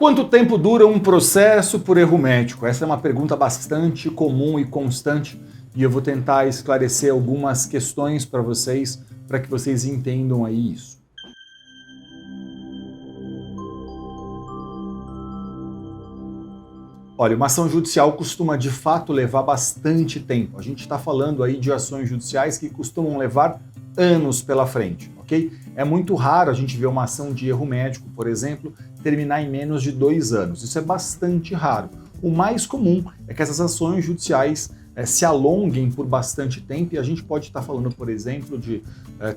Quanto tempo dura um processo por erro médico? Essa é uma pergunta bastante comum e constante e eu vou tentar esclarecer algumas questões para que vocês entendam aí isso. Olha, uma ação judicial costuma de fato levar bastante tempo. A gente está falando aí de ações judiciais que costumam levar anos pela frente, ok? É muito raro a gente ver uma ação de erro médico, por exemplo, terminar em menos de 2 anos. Isso é bastante raro. O mais comum é que essas ações judiciais se alonguem por bastante tempo e a gente pode estar falando, por exemplo, de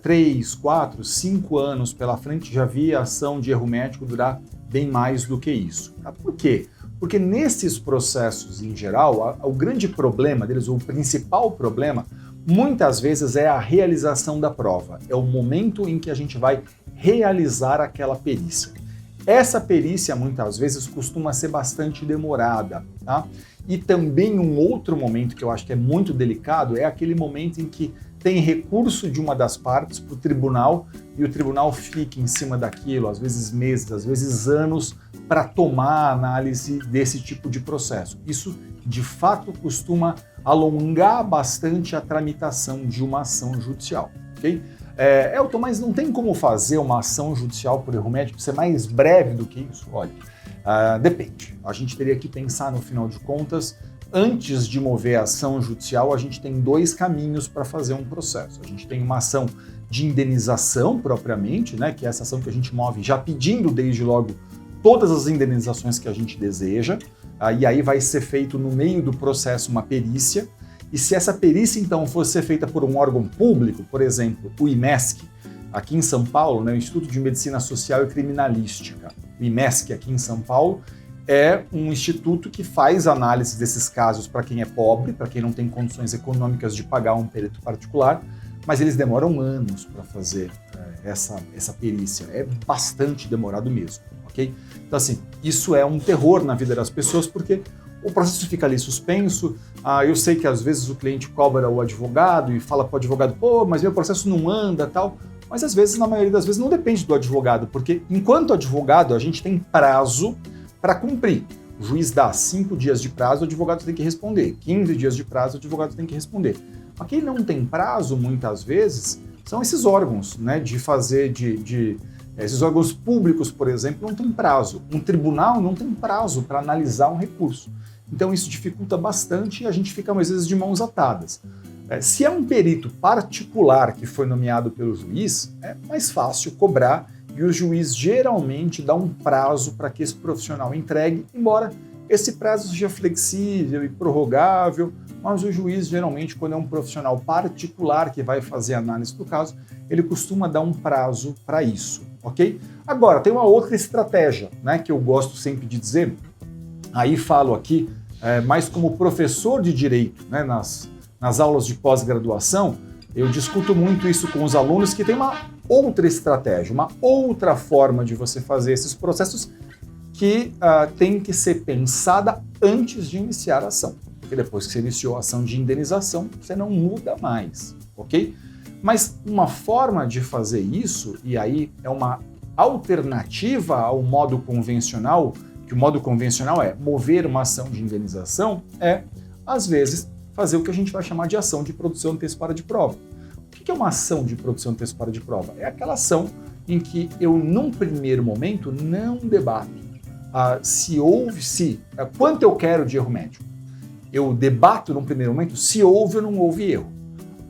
3, 4, 5 anos pela frente. Já vi a ação de erro médico durar bem mais do que isso. Por quê? Porque nesses processos em geral, o grande problema deles, o principal problema, muitas vezes é a realização da prova. É o momento em que a gente vai realizar aquela perícia. Essa perícia, muitas vezes, costuma ser bastante demorada, tá? E também um outro momento que eu acho que é muito delicado é aquele momento em que tem recurso de uma das partes para o tribunal e o tribunal fica em cima daquilo, às vezes meses, às vezes anos, para tomar a análise desse tipo de processo. Isso, de fato, costuma alongar bastante a tramitação de uma ação judicial, ok? Elton, mas não tem como fazer uma ação judicial por erro médico ser mais breve do que isso? Olha, depende. A gente teria que pensar, no final de contas, antes de mover a ação judicial, a gente tem 2 caminhos para fazer um processo. A gente tem uma ação de indenização propriamente, né, que é essa ação que a gente move já pedindo desde logo todas as indenizações que a gente deseja, e aí vai ser feito no meio do processo uma perícia, e se essa perícia então for ser feita por um órgão público, por exemplo, o IMESC, aqui em São Paulo, né, o Instituto de Medicina Social e Criminalística, o IMESC aqui em São Paulo, é um instituto que faz análise desses casos para quem é pobre, para quem não tem condições econômicas de pagar um perito particular, mas eles demoram anos para fazer essa perícia, é bastante demorado mesmo, ok? Então assim, isso é um terror na vida das pessoas porque o processo fica ali suspenso, eu sei que às vezes o cliente cobra o advogado e fala para o advogado, pô, mas meu processo não anda, tal, mas às vezes, na maioria das vezes, não depende do advogado, porque enquanto advogado a gente tem prazo para cumprir. O juiz dá 5 dias de prazo, o advogado tem que responder. 15 dias de prazo, o advogado tem que responder. Mas quem não tem prazo, muitas vezes, são esses órgãos, né, esses órgãos públicos, por exemplo, não tem prazo. Um tribunal não tem prazo para analisar um recurso. Então isso dificulta bastante e a gente fica, às vezes, de mãos atadas. Se é um perito particular que foi nomeado pelo juiz, é mais fácil cobrar e o juiz geralmente dá um prazo para que esse profissional entregue, embora esse prazo seja flexível e prorrogável, mas o juiz geralmente, quando é um profissional particular que vai fazer a análise do caso, ele costuma dar um prazo para isso, ok? Agora, tem uma outra estratégia, né, que eu gosto sempre de dizer, aí falo aqui mais como professor de direito, né, nas aulas de pós-graduação, eu discuto muito isso com os alunos, que tem uma outra estratégia, uma outra forma de você fazer esses processos que tem que ser pensada antes de iniciar a ação. Porque depois que você iniciou a ação de indenização, você não muda mais, ok? Mas uma forma de fazer isso, e aí é uma alternativa ao modo convencional, que o modo convencional é mover uma ação de indenização, às vezes, fazer o que a gente vai chamar de ação de produção antecipada de prova. O que é uma ação de produção antecipada de prova? É aquela ação em que eu, num primeiro momento, não debato quanto eu quero de erro médico. Eu debato, num primeiro momento, se houve ou não houve erro.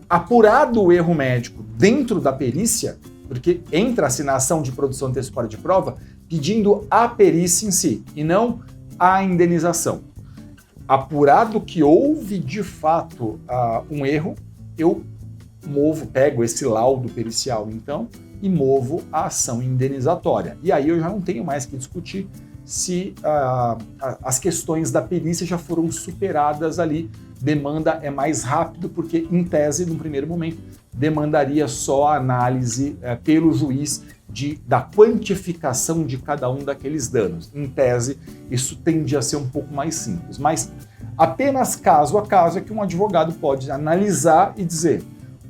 Apurado o erro médico dentro da perícia, porque entra-se na ação de produção antecipada de prova pedindo a perícia em si, e não a indenização. Apurado que houve de fato um erro, eu pego esse laudo pericial então e movo a ação indenizatória. E aí eu já não tenho mais que discutir se as questões da perícia já foram superadas ali. Demanda é mais rápido porque, em tese, no primeiro momento, demandaria só a análise pelo juiz da quantificação de cada um daqueles danos. Em tese, isso tende a ser um pouco mais simples, mas apenas caso a caso é que um advogado pode analisar e dizer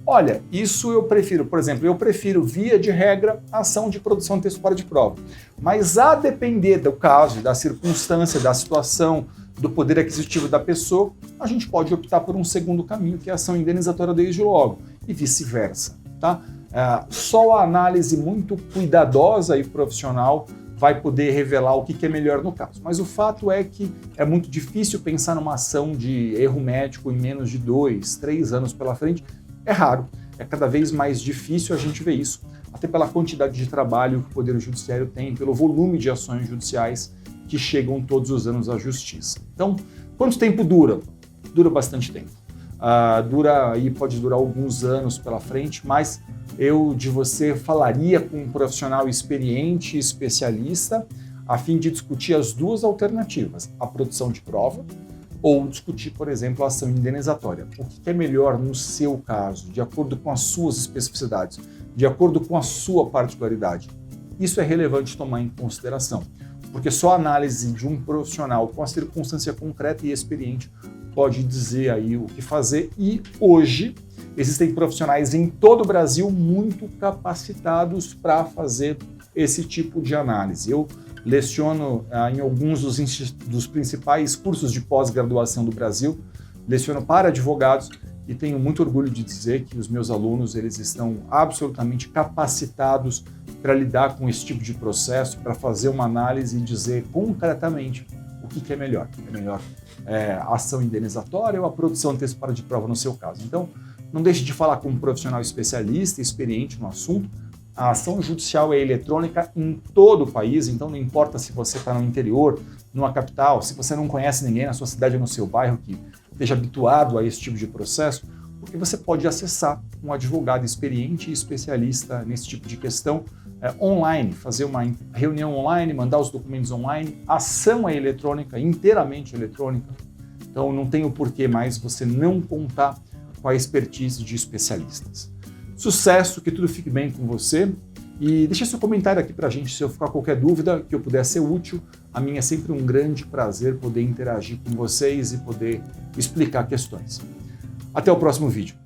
Olha, isso eu prefiro, por exemplo, eu prefiro, via de regra, ação de produção antecipada de prova. Mas a depender do caso, da circunstância, da situação, do poder aquisitivo da pessoa, a gente pode optar por um segundo caminho, que é a ação indenizatória desde logo, e vice-versa, tá? Só a análise muito cuidadosa e profissional vai poder revelar o que é melhor no caso. Mas o fato é que é muito difícil pensar numa ação de erro médico em menos de 2, 3 anos pela frente. É raro, é cada vez mais difícil a gente ver isso, até pela quantidade de trabalho que o Poder Judiciário tem, pelo volume de ações judiciais que chegam todos os anos à Justiça. Então, quanto tempo dura? Dura bastante tempo. Pode durar alguns anos pela frente, mas você falaria com um profissional experiente e especialista a fim de discutir as duas alternativas, a produção de prova ou discutir, por exemplo, a ação indenizatória. O que é melhor no seu caso, de acordo com as suas especificidades, de acordo com a sua particularidade? Isso é relevante tomar em consideração, porque só a análise de um profissional com a circunstância concreta e experiente pode dizer aí o que fazer. E hoje existem profissionais em todo o Brasil muito capacitados para fazer esse tipo de análise. Eu leciono em alguns dos principais cursos de pós-graduação do Brasil, leciono para advogados e tenho muito orgulho de dizer que os meus alunos eles estão absolutamente capacitados para lidar com esse tipo de processo, para fazer uma análise e dizer concretamente o que é melhor. É melhor a ação indenizatória ou a produção antecipada de prova no seu caso. Então, não deixe de falar com um profissional especialista, experiente no assunto. A ação judicial é eletrônica em todo o país, então não importa se você está no interior, numa capital, se você não conhece ninguém na sua cidade ou no seu bairro que esteja habituado a esse tipo de processo, porque você pode acessar um advogado experiente e especialista nesse tipo de questão online, fazer uma reunião online, mandar os documentos online. A ação é eletrônica, inteiramente eletrônica, então não tem o porquê mais você não contar com a expertise de especialistas. Sucesso, que tudo fique bem com você e deixe seu comentário aqui pra gente se eu ficar qualquer dúvida que eu puder ser útil. A mim é sempre um grande prazer poder interagir com vocês e poder explicar questões. Até o próximo vídeo.